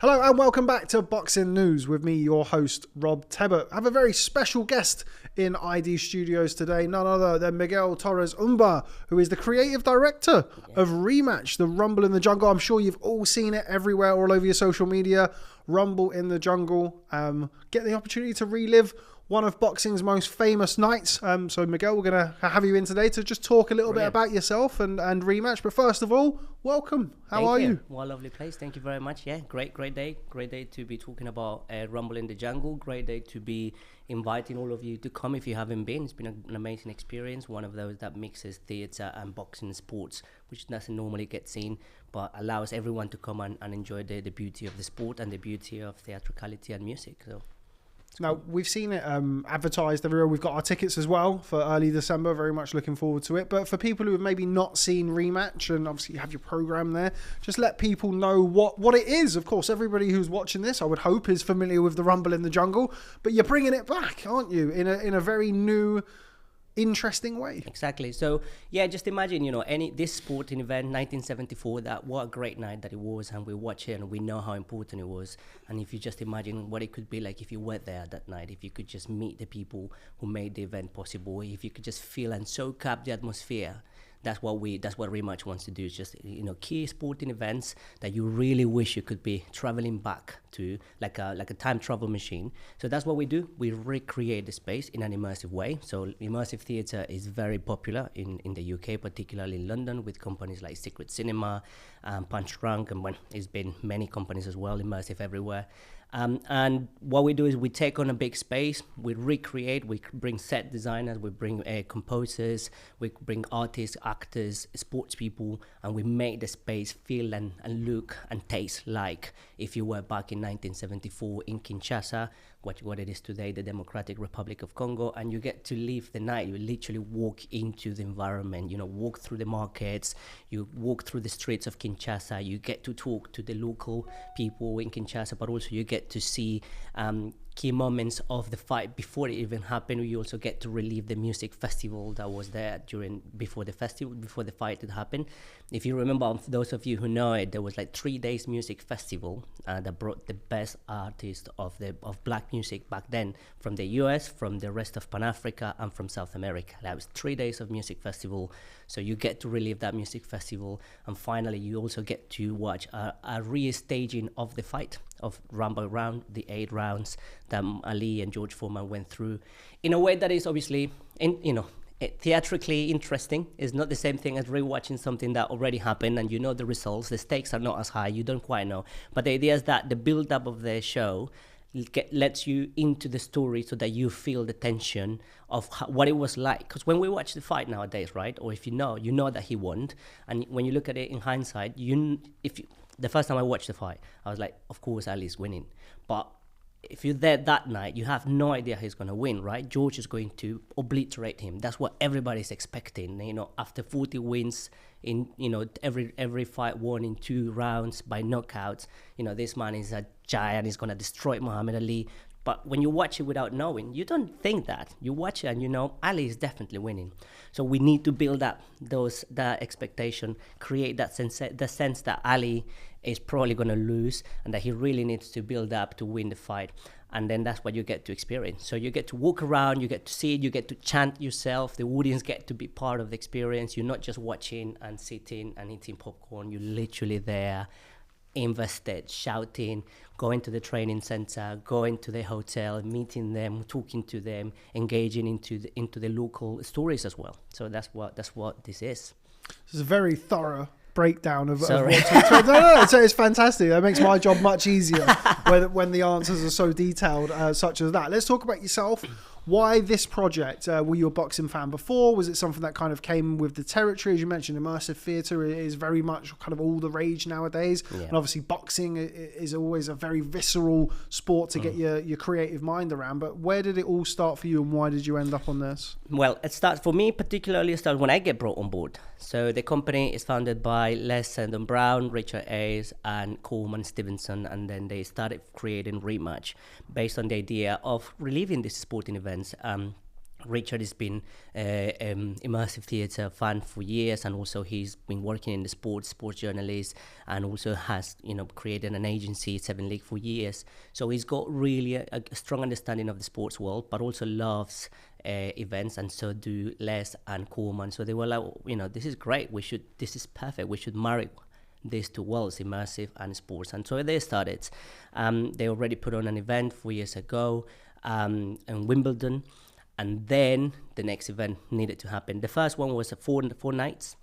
Hello and welcome back to Boxing News with me, your host, Rob Tebbutt. I have a very special guest in ID Studios today, none other than Miguel Torres Umba, who is the creative director of Rematch, the Rumble in the Jungle. I'm sure you've all seen it everywhere, all over your social media. Rumble in the Jungle. Get the opportunity to relive one of boxing's most famous nights. So Miguel, we're going to have you in today to just talk a little bit about yourself and Rematch. But first of all, welcome. How are you? Well, lovely place. Thank you very much. Yeah, great day. Great day to be talking about Rumble in the Jungle. Great day to be inviting all of you to come if you haven't been. It's been an amazing experience. One of those that mixes theatre and boxing sports, which doesn't normally get seen, but allows everyone to come and enjoy the beauty of the sport and the beauty of theatricality and music. So. Now, we've seen it advertised everywhere. We've got our tickets as well for early December. Very much looking forward to it. But for people who have maybe not seen Rematch, and obviously you have your program there, just let people know what it is. Of course, everybody who's watching this, I would hope, is familiar with the Rumble in the Jungle. But you're bringing it back, aren't you, in a very new, interesting way. Exactly. So yeah, just imagine, this sporting event, 1974, what a great night that it was, and we watch it and we know how important it was. And if you just imagine what it could be like if you were there that night, if you could just meet the people who made the event possible, if you could just feel and soak up the atmosphere. That's what Rematch wants to do. Is just key sporting events that you really wish you could be traveling back to, like a time travel machine. So that's what we do. We recreate the space in an immersive way. So immersive theatre is very popular in the UK, particularly in London, with companies like Secret Cinema, Punch Drunk, and it's been many companies as well, immersive everywhere. And what we do is we take on a big space, we recreate, we bring set designers, we bring composers, we bring artists, actors, sports people, and we make the space feel and look and taste like if you were back in 1974 in Kinshasa, what it is today, the Democratic Republic of Congo, and you get to live the night. You literally walk into the environment, walk through the markets, you walk through the streets of Kinshasa, you get to talk to the local people in Kinshasa, but also you get to see key moments of the fight before it even happened. You also get to relive the music festival that was there before the fight had happened. If you remember, those of you who know it, there was like 3 days music festival that brought the best artists of black music back then from the US, from the rest of Pan Africa, and from South America. That was 3 days of music festival. So you get to relive that music festival, and finally you also get to watch a re-staging of the fight of Rumble round, the 8 rounds that Ali and George Foreman went through, in a way that is obviously, theatrically interesting. It's not the same thing as rewatching something that already happened and you know the results. The stakes are not as high. You don't quite know. But the idea is that the build-up of the show lets you into the story so that you feel the tension of what it was like. Because when we watch the fight nowadays, right, or if you know that he won, and when you look at it in hindsight, the first time I watched the fight, I was like, of course Ali's winning. But if you're there that night, you have no idea he's going to win, right? George is going to obliterate him. That's what everybody's expecting. After 40 wins in, every fight won in 2 rounds by knockouts, this man is a giant. He's going to destroy Muhammad Ali. But when you watch it without knowing, you don't think that. You watch it and Ali is definitely winning. So we need to build up that expectation, create that sense that Ali is probably going to lose and that he really needs to build up to win the fight. And then that's what you get to experience. So you get to walk around, you get to see it, you get to chant yourself. The audience get to be part of the experience. You're not just watching and sitting and eating popcorn. You're literally there, invested, shouting, going to the training center, going to the hotel, meeting them, talking to them, engaging into the local stories as well. So that's what this is. This is a very thorough breakdown of what to expect. No, it's fantastic. That makes my job much easier when the answers are so detailed such as that. Let's talk about yourself. Why this project? Were you a boxing fan before? Was it something that kind of came with the territory? As you mentioned, immersive theatre is very much kind of all the rage nowadays. Yeah. And obviously boxing is always a very visceral sport to get your creative mind around. But where did it all start for you, and why did you end up on this? Well, it starts for me particularly when I get brought on board. So the company is founded by Les Sandon Brown, Richard Hayes, and Coleman Stevenson, and then they started creating Rematch based on the idea of reliving these sporting events. Richard has been immersive theatre fan for years, and also he's been working in the sports journalist, and also has created an agency, Seven League, for years. So he's got really a strong understanding of the sports world, but also loves events, and so do Les and Koolman. So they were like, this is great. This is perfect. We should marry these two worlds, immersive and sports. And so they started. They already put on an event 4 years ago in Wimbledon. And then the next event needed to happen. The first one was 4 nights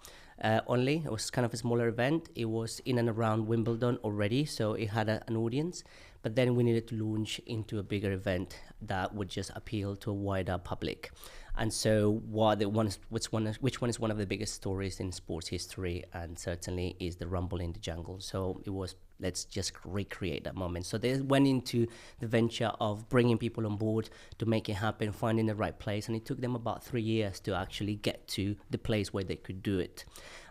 only. It was kind of a smaller event. It was in and around Wimbledon already, so it had an audience. But then we needed to launch into a bigger event that would just appeal to a wider public. And so which one is one of the biggest stories in sports history, and certainly is the Rumble in the Jungle. So it was, let's just recreate that moment. So they went into the venture of bringing people on board to make it happen, finding the right place. And it took them about 3 years to actually get to the place where they could do it.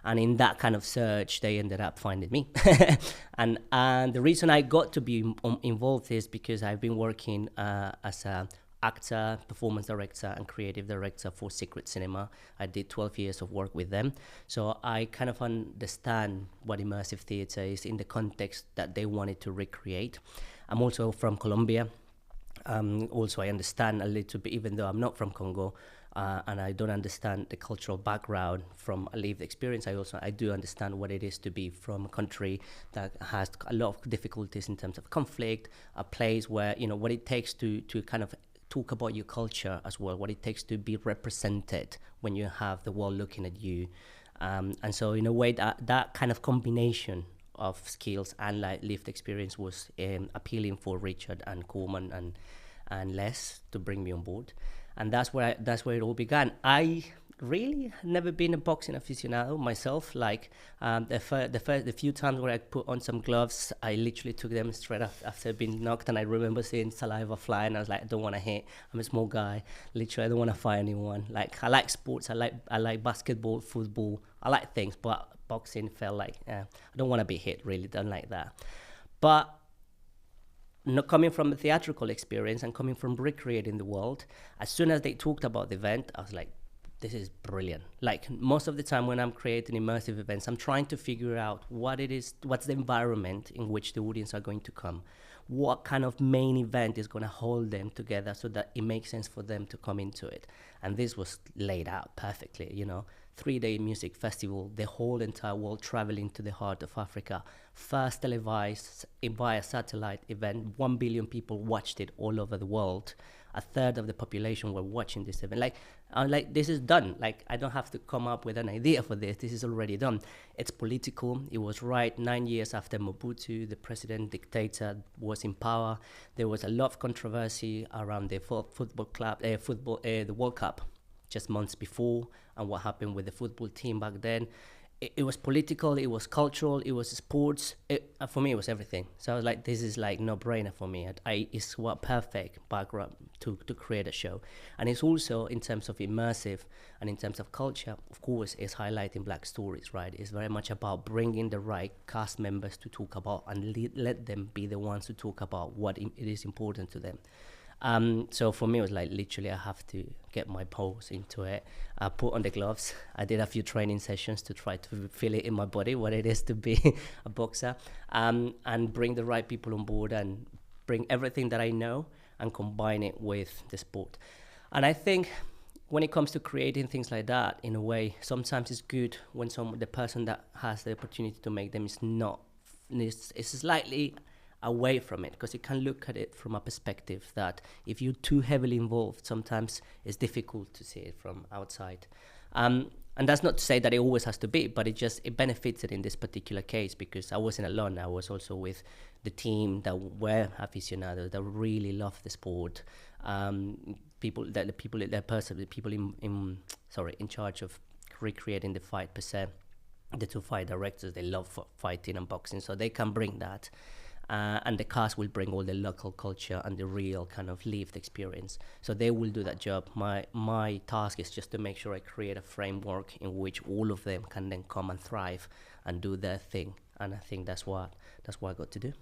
And in that kind of search, they ended up finding me. and the reason I got to be involved is because I've been working as a actor, performance director, and creative director for Secret Cinema. I did 12 years of work with them. So I kind of understand what immersive theatre is in the context that they wanted to recreate. I'm also from Colombia. Also, I understand a little bit, even though I'm not from Congo, and I don't understand the cultural background from a lived experience. I do understand what it is to be from a country that has a lot of difficulties in terms of conflict, a place where, what it takes to kind of talk about your culture as well, what it takes to be represented when you have the world looking at you. And so in a way that kind of combination of skills and like lived experience was appealing for Richard and Koolman and Les to bring me on board. And that's where it all began. I really had never been a boxing aficionado myself. Like the few times where I put on some gloves, I literally took them straight after being knocked, and I remember seeing saliva flying. I was like, I don't want to hit. I'm a small guy. Literally, I don't want to fight anyone. Like, I like sports. I like basketball, football. I like things, but boxing felt like I don't want to be hit. Really, don't like that. But not coming from a theatrical experience and coming from recreating the world, as soon as they talked about the event, I was like, this is brilliant. Like, most of the time when I'm creating immersive events, I'm trying to figure out what's the environment in which the audience are going to come. What kind of main event is going to hold them together so that it makes sense for them to come into it. And this was laid out perfectly, 3-day music festival, the whole entire world traveling to the heart of Africa. First televised via satellite event, 1 billion people watched it all over the world. A third of the population were watching this event. I'm like, this is done. Like, I don't have to come up with an idea for this. This is already done. It's political. It was right 9 years after Mobutu, the president dictator, was in power. There was a lot of controversy around the the World Cup just months before, and what happened with the football team back then. It was political, it was cultural, it was sports. For me, it was everything. So I was like, this is like no-brainer for me. It's what perfect background to create a show. And it's also, in terms of immersive and in terms of culture, of course, it's highlighting Black stories, right? It's very much about bringing the right cast members to talk about and let them be the ones to talk about what it is important to them. So for me, it was like, literally, I have to get my paws into it. I put on the gloves. I did a few training sessions to try to feel it in my body, what it is to be a boxer, and bring the right people on board and bring everything that I know and combine it with the sport. And I think when it comes to creating things like that, in a way, sometimes it's good when the person that has the opportunity to make them is slightly away from it, because you can look at it from a perspective that if you're too heavily involved, sometimes it's difficult to see it from outside. And that's not to say that it always has to be, but it benefits it in this particular case, because I wasn't alone. I was also with the team that were aficionados, that really love the sport. People in charge of recreating the fight per se, the two fight directors, they love fighting and boxing, so they can bring that. And the cast will bring all the local culture and the real kind of lived experience. So they will do that job. My task is just to make sure I create a framework in which all of them can then come and thrive and do their thing. And I think that's what I got to do.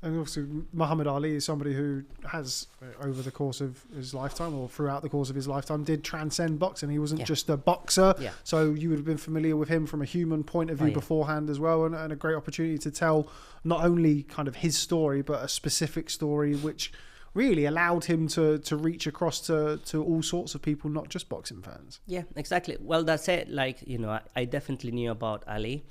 And also, Muhammad Ali is somebody who has, over the course of his lifetime or throughout the course of his lifetime, did transcend boxing. He wasn't just a boxer. Yeah. So you would have been familiar with him from a human point of view beforehand as well, and a great opportunity to tell not only kind of his story, but a specific story which really allowed him to reach across to all sorts of people, not just boxing fans. Yeah, exactly. Well, that's it. Like, you know, I definitely knew about Ali.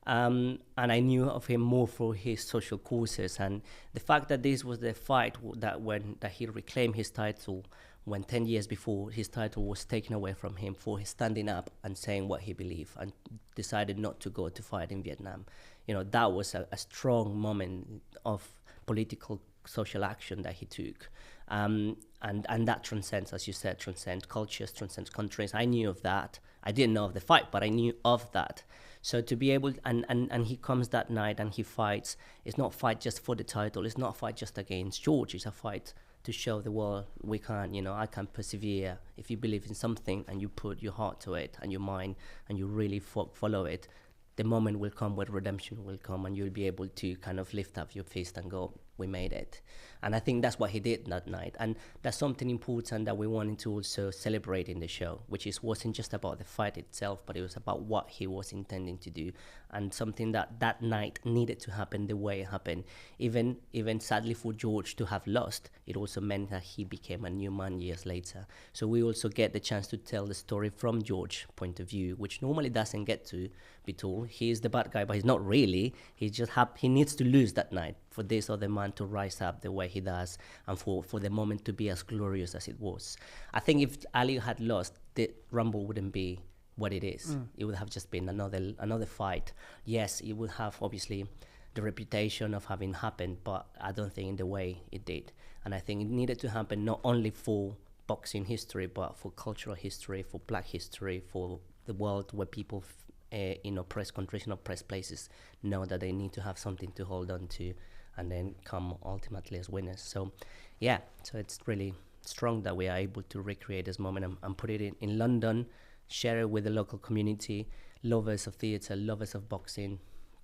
And I knew of him more for his social causes, and the fact that this was the fight that he reclaimed his title when 10 years before his title was taken away from him for his standing up and saying what he believed and decided not to go to fight in Vietnam. You know, that was a strong moment of political social action that he took. And that transcends, as you said, transcends cultures, transcends countries. I knew of that. I didn't know of the fight, but I knew of that. So to be able, and he comes that night and he fights. It's not a fight just for the title. It's not a fight just against George. It's a fight to show the world we can, you know, I can persevere. If you believe in something and you put your heart to it and your mind and you really follow it, the moment will come where redemption will come and you'll be able to kind of lift up your fist and go, we made it. And I think that's what he did that night. And that's something important that we wanted to also celebrate in the show, which wasn't just about the fight itself, but it was about what he was intending to do, and something that night needed to happen the way it happened. Even sadly for George to have lost, it also meant that he became a new man years later. So we also get the chance to tell the story from George's point of view, which normally doesn't get to be told. He is the bad guy, but he's not really. He just he needs to lose that night for this other man to rise up the way he does, and for the moment to be as glorious as it was. I think if Ali had lost, the Rumble wouldn't be what it is. It would have just been another fight. Yes, it would have obviously the reputation of having happened, but I don't think in the way it did. And I think it needed to happen not only for boxing history, but for cultural history, for black history, for the world where people in oppressed countries, in oppressed places, know that they need to have something to hold on to and then come ultimately as winners. So yeah, so it's really strong that we are able to recreate this moment and put it in London, share it with the local community, lovers of theatre, lovers of boxing,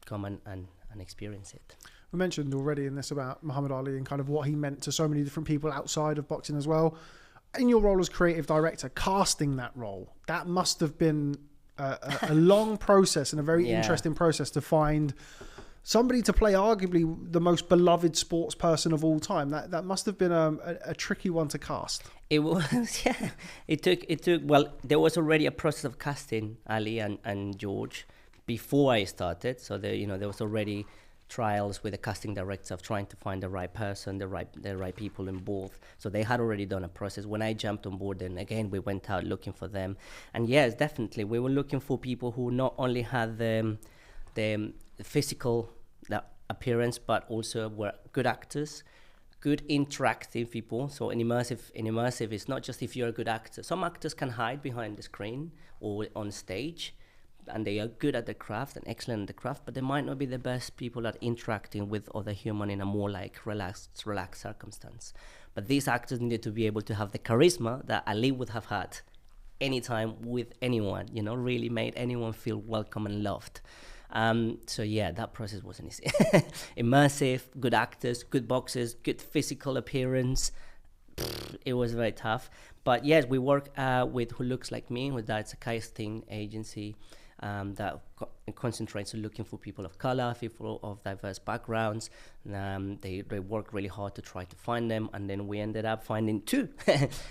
come and experience it. We mentioned already in this about Muhammad Ali and kind of what he meant to so many different people outside of boxing as well. In your role as creative director, casting that role, that must have been a long process and a very interesting process to find somebody to play arguably the most beloved sports person of all time. That must have been a tricky one to cast. It was, yeah. It took. Well, there was already a process of casting Ali and George before I started. So there was already trials with the casting director of trying to find the right person, the right people involved. So they had already done a process. When I jumped on board, then again we went out looking for them. And yes, definitely we were looking for people who not only had the physical appearance, but also were good actors, good interactive people. So in immersive is not just if you're a good actor. Some actors can hide behind the screen or on stage, and they are good at the craft and excellent at the craft, but they might not be the best people at interacting with other human in a more like relaxed circumstance. But these actors needed to be able to have the charisma that Ali would have had anytime with anyone, really made anyone feel welcome and loved. So yeah, that process wasn't easy. Immersive, good actors, good boxers, good physical appearance. It was very tough. But yes, we work with Who Looks Like Me, that's a casting agency that concentrates on looking for people of color, people of diverse backgrounds. They work really hard to try to find them, and then we ended up finding two.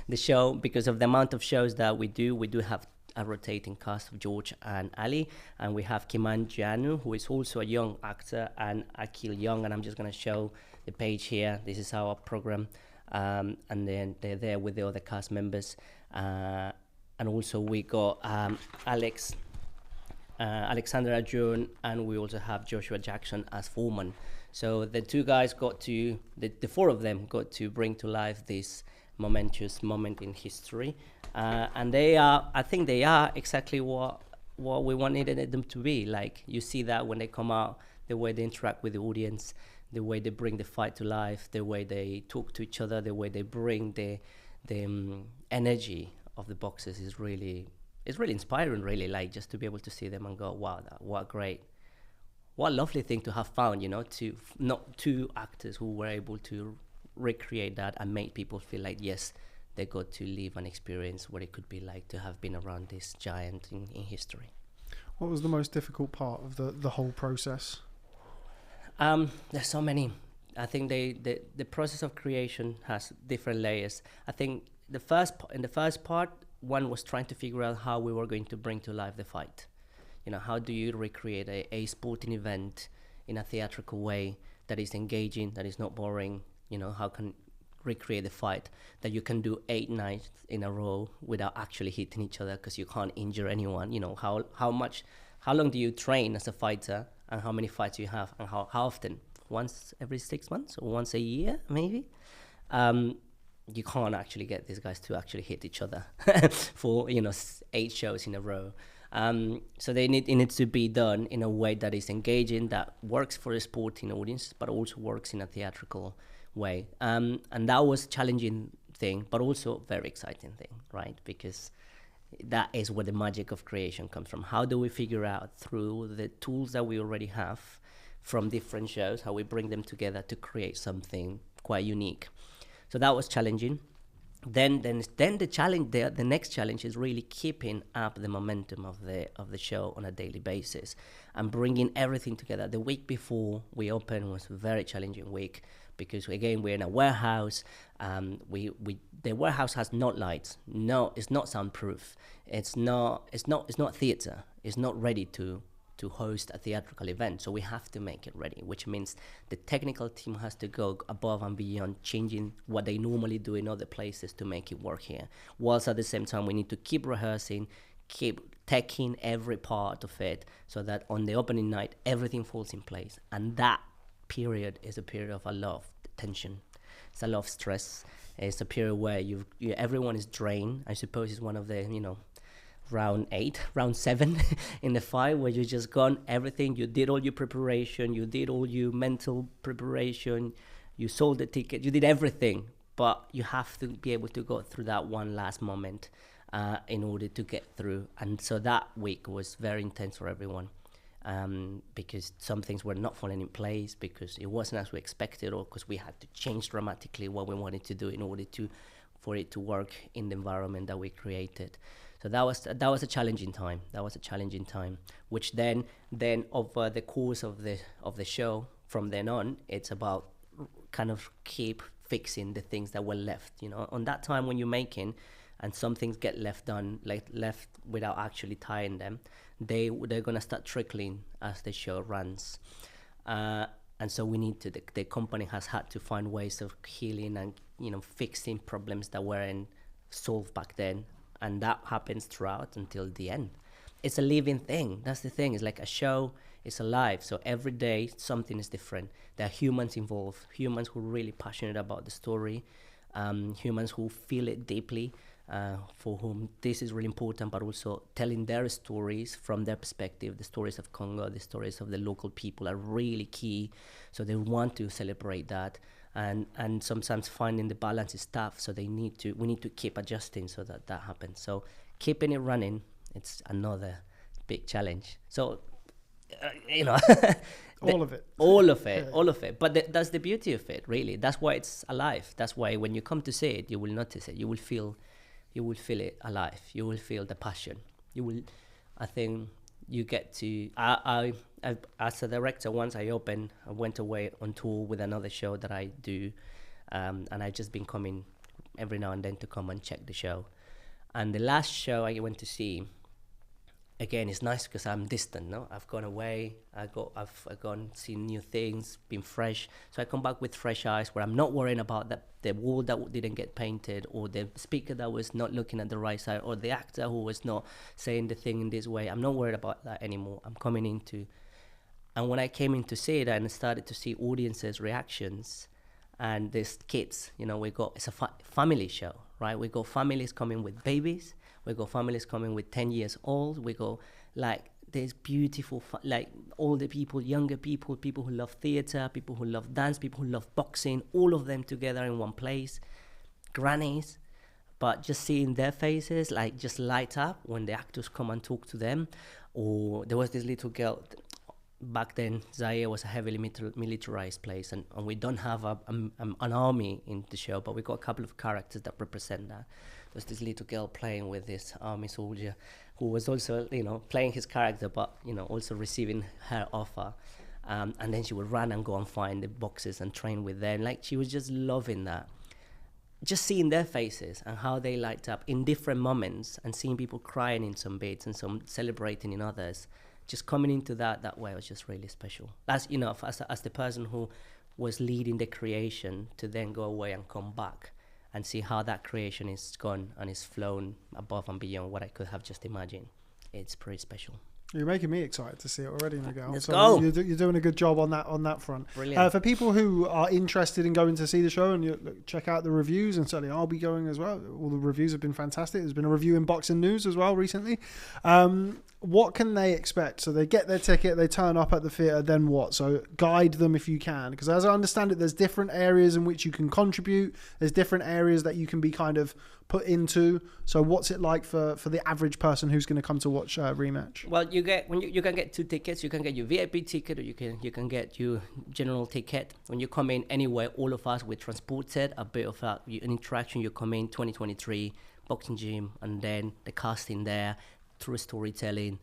The show, because of the amount of shows that we do have a rotating cast of George and Ali, and we have Kiman Janu, who is also a young actor, and Akil Young, and I'm just going to show the page here. This is our program, and then they're there with the other cast members, and also we got Alexander Ajun, and we also have Joshua Jackson as foreman. So the two guys the four of them got to bring to life this momentous moment in history, and I think they are exactly what we wanted them to be. Like, you see that when they come out, the way they interact with the audience, the way they bring the fight to life, the way they talk to each other, the way they bring the energy of the boxers is really inspiring, really, like, just to be able to see them and go, wow, what a what a lovely thing to have found, to not two actors who were able to recreate that and make people feel like, yes, they got to live an experience what it could be like to have been around this giant in history. What was the most difficult part of the whole process? There's so many. I think the process of creation has different layers. I think in the first part, one was trying to figure out how we were going to bring to life the fight. How do you recreate a sporting event in a theatrical way that is engaging, that is not boring? How can recreate the fight that you can do 8 nights in a row without actually hitting each other because you can't injure anyone? How long do you train as a fighter, and how many fights you have, and how often? Once every 6 months or once a year, maybe? You can't actually get these guys to actually hit each other for 8 shows in a row. So it needs to be done in a way that is engaging, that works for a sporting audience, but also works in a theatrical way. And that was a challenging thing, but also a very exciting thing, right? Because that is where the magic of creation comes from. How do we figure out through the tools that we already have from different shows, how we bring them together to create something quite unique? So that was challenging. Then the next challenge is really keeping up the momentum of the show on a daily basis and bringing everything together. The week before we opened was a very challenging week because again we're in a warehouse. The warehouse has no lights. No, it's not soundproof. It's not theater. It's not ready to host a theatrical event, so we have to make it ready, which means the technical team has to go above and beyond, changing what they normally do in other places to make it work here, whilst at the same time we need to keep rehearsing, keep taking every part of it so that on the opening night everything falls in place. And that period is a period of a lot of tension. It's a lot of stress. It's a period where everyone is drained. I suppose it's one of the round 7 in the fight where you just gone everything. You did all your preparation, you did all your mental preparation, you sold the ticket, you did everything, but you have to be able to go through that one last moment in order to get through. And so that week was very intense for everyone because some things were not falling in place because it wasn't as we expected, or because we had to change dramatically what we wanted to do in order for it to work in the environment that we created. So that was a challenging time. Which then over the course of the show, from then on, it's about kind of keep fixing the things that were left. On that time when you're making, and some things get left without actually tying them, they're gonna start trickling as the show runs. And so the company has had to find ways of healing and fixing problems that weren't solved back then. And that happens throughout until the end. It's a living thing. That's the thing. It's like a show. It's alive. So every day something is different. There are humans involved. Humans who are really passionate about the story. Humans who feel it deeply. For whom this is really important. But also telling their stories from their perspective. The stories of Congo, the stories of the local people are really key. So they want to celebrate that. And sometimes finding the balance is tough, so we need to keep adjusting so that happens. So keeping it running, it's another big challenge. So all of it. But that's the beauty of it, really. That's why it's alive. That's why when you come to see it, you will notice it. You will feel it alive. You will feel the passion. I think you get to. I as a director, once I went away on tour with another show that I do, and I've just been coming every now and then to come and check the show. And the last show I went to see, again, it's nice because I'm distant. No, I've gone away. I've gone seen new things, been fresh. So I come back with fresh eyes, where I'm not worrying about the wall that didn't get painted, or the speaker that was not looking at the right side, or the actor who was not saying the thing in this way. I'm not worried about that anymore. I'm coming into, and when I came in to see it and started to see audiences' reactions, and there's kids, it's a family show, right? We got families coming with babies. We got families coming with 10 years old. We go there's beautiful, older people, younger people, people who love theater, people who love dance, people who love boxing, all of them together in one place. Grannies, but just seeing their faces just light up when the actors come and talk to them. Or there was this little girl, back then Zaire was a heavily militarized place, and we don't have an army in the show, but we got a couple of characters that represent that. There's this little girl playing with this army soldier who was also, playing his character, but, also receiving her offer. And then she would run and go and find the boxes and train with them. Like, she was just loving that. Just seeing their faces and how they light up in different moments, and seeing people crying in some bits and some celebrating in others. Just coming into that way was just really special. That's, as the person who was leading the creation, to then go away and come back and see how that creation is gone and is flown above and beyond what I could have just imagined. It's pretty special. You're making me excited to see it already, Miguel. Let's go. You're doing a good job on that front. Brilliant. For people who are interested in going to see the show, and check out the reviews, and certainly I'll be going as well. All the reviews have been fantastic. There's been a review in Boxing News as well recently. What can they expect? So they get their ticket, they turn up at the theatre, then what? So guide them if you can, because as I understand it, there's different areas in which you can contribute. There's different areas that you can be kind of put into. So what's it like for the average person who's going to come to watch Rematch? Well, you can get 2 tickets. You can get your VIP ticket, or you can get your general ticket. When you come in anyway, all of us, we transported a bit of an interaction. You come in 2023 boxing gym, and then the casting there through storytelling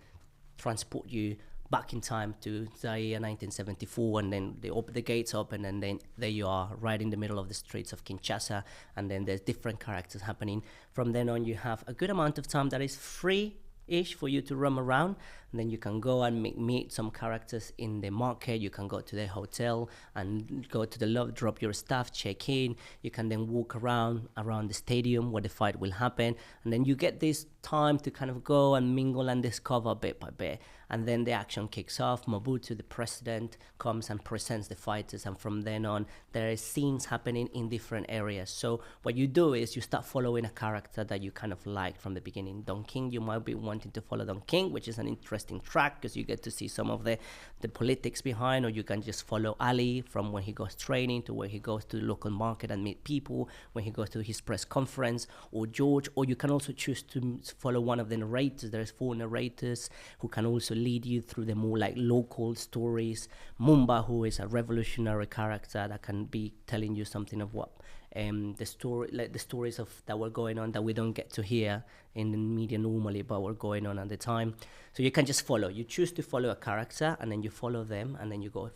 transport you back in time to Zaire 1974, and then they open the gates open, and then there you are, right in the middle of the streets of Kinshasa, and then there's different characters happening. From then on, you have a good amount of time that is free-ish for you to roam around, and then you can go and meet some characters in the market. You can go to the hotel and go to the lobby, drop your stuff, check in. You can then walk around the stadium where the fight will happen, and then you get this time to kind of go and mingle and discover bit by bit. And then the action kicks off. Mobutu, the president, comes and presents the fighters, and from then on, there are scenes happening in different areas. So what you do is you start following a character that you kind of liked from the beginning. Don King, you might be wanting to follow Don King, which is an interesting track because you get to see some of the politics behind, or you can just follow Ali from when he goes training to where he goes to the local market and meet people, when he goes to his press conference, or George, or you can also choose to follow one of the narrators. There's 4 narrators who can also lead you through the more like local stories. Mumba, who is a revolutionary character that can be telling you something of what the stories of that were going on that we don't get to hear in the media normally, but were going on at the time. So you can just follow. You choose to follow a character, and then you follow them, and then you go,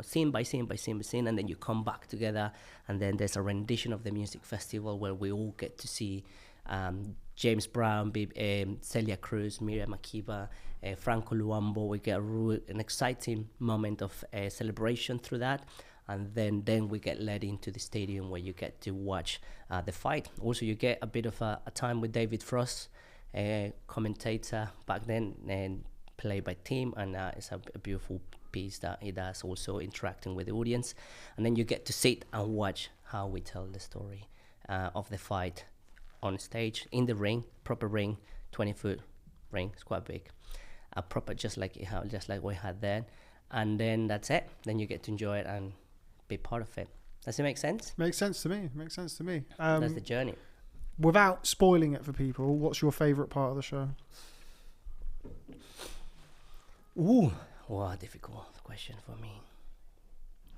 scene by scene by scene by scene, and then you come back together. And then there's a rendition of the music festival where we all get to see James Brown, Celia Cruz, Miriam Makeba, Franco Luambo. We get an exciting moment of celebration through that. And then we get led into the stadium where you get to watch the fight. Also, you get a bit of a time with David Frost, commentator back then, and played by Tim, and it's a beautiful piece that he does, also interacting with the audience. And then you get to sit and watch how we tell the story of the fight on stage, in the ring, proper ring, 20-foot ring. It's quite big, proper, just like we had then. And then that's it. Then you get to enjoy it and be part of it. Does it make sense? Makes sense to me. That's the journey. Without spoiling it for people, what's your favourite part of the show? Ooh, what a difficult question for me.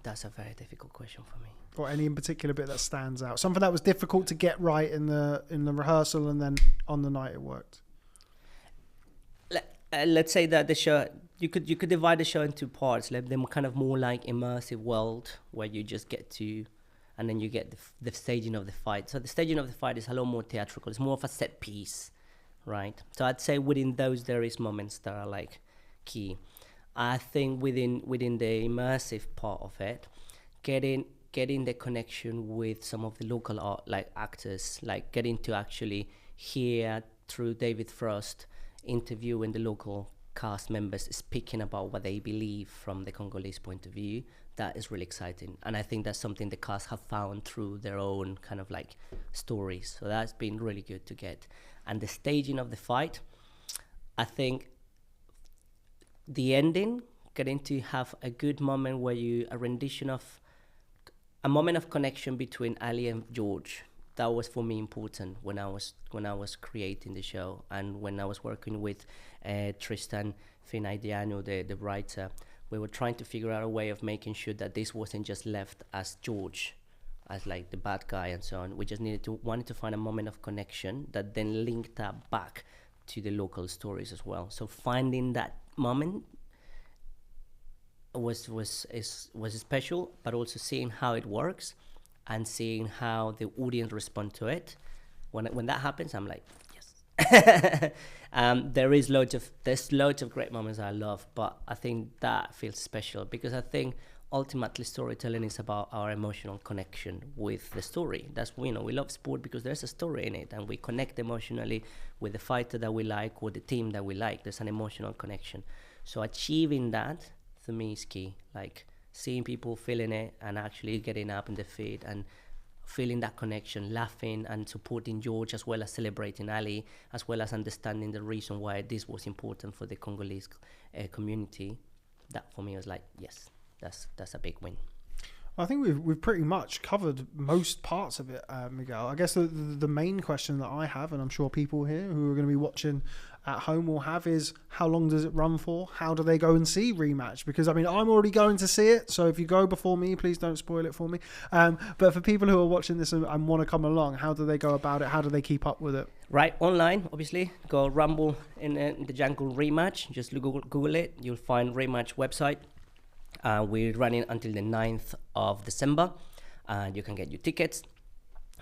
That's a very difficult question for me. Or any in particular bit that stands out? Something that was difficult to get right in the rehearsal, and then on the night it worked. Let's say that the show, you could divide the show into parts. Like them kind of more like immersive world where you just get to, and then you get the staging of the fight. So the staging of the fight is a lot more theatrical. It's more of a set piece, right? So I'd say within those there is moments that are like key. I think within the immersive part of it, getting the connection with some of the local actors, like getting to actually hear through David Frost interviewing the local cast members speaking about what they believe from the Congolese point of view, that is really exciting. And I think that's something the cast have found through their own kind of like stories. So that's been really good to get. And the staging of the fight, I think the ending, getting to have a good moment where a moment of connection between Ali and George. That was for me important when I was creating the show, and when I was working with Tristan Finaidiano, the writer, we were trying to figure out a way of making sure that this wasn't just left as George, as like the bad guy and so on. We just wanted to find a moment of connection that then linked that back to the local stories as well. So finding that moment was special, but also seeing how it works and seeing how the audience respond to it. When that happens, I'm like, yes. There's loads of great moments I love, but I think that feels special because I think ultimately storytelling is about our emotional connection with the story. That's, we love sport because there's a story in it and we connect emotionally with the fighter that we like or the team that we like. There's an emotional connection. So achieving that for me is key, like seeing people feeling it and actually getting up in the feet and feeling that connection, laughing and supporting George, as well as celebrating Ali, as well as understanding the reason why this was important for the Congolese community. That for me was like, yes, that's a big win. I think we've pretty much covered most parts of it, Miguel. I guess the main question that I have, and I'm sure people here who are going to be watching at home will have, is how long does it run for? How do they go and see Rematch? Because I mean, I'm already going to see it, so if you go before me, please don't spoil it for me. But for people who are watching this and want to come along, how do they go about it? How do they keep up with it? Right, online, obviously, go Rumble in the Jungle Rematch. Just Google it. You'll find Rematch website. We're running until the 9th of December. You can get your tickets.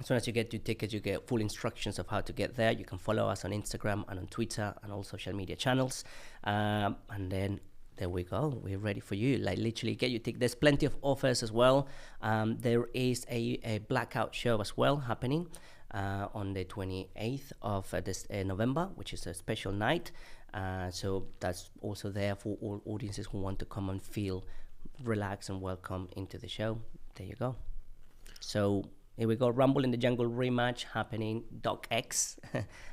As soon as you get your tickets, you get full instructions of how to get there. You can follow us on Instagram and on Twitter and all social media channels. And then there we go. We're ready for you. Like literally get your ticket. There's plenty of offers as well. There is a blackout show as well happening on the 28th of this November, which is a special night. So that's also there for all audiences who want to come and feel relaxed and welcome into the show. There you go. So here we go. Rumble in the Jungle Rematch happening DocX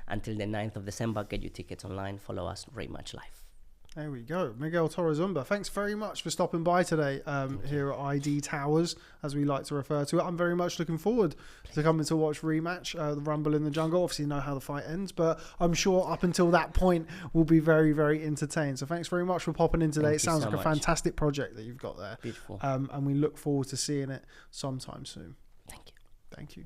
until the 9th of December. Get your tickets online. Follow us, Rematch Live. There we go. Miguel Torres Umba, thanks very much for stopping by today here at ID Towers, as we like to refer to it. I'm very much looking forward to coming to watch Rematch, the Rumble in the Jungle. Obviously, know how the fight ends, but I'm sure up until that point, we'll be very, very entertained. So thanks very much for popping in today. It sounds like a fantastic project that you've got there. Beautiful. And we look forward to seeing it sometime soon. Thank you. Thank you.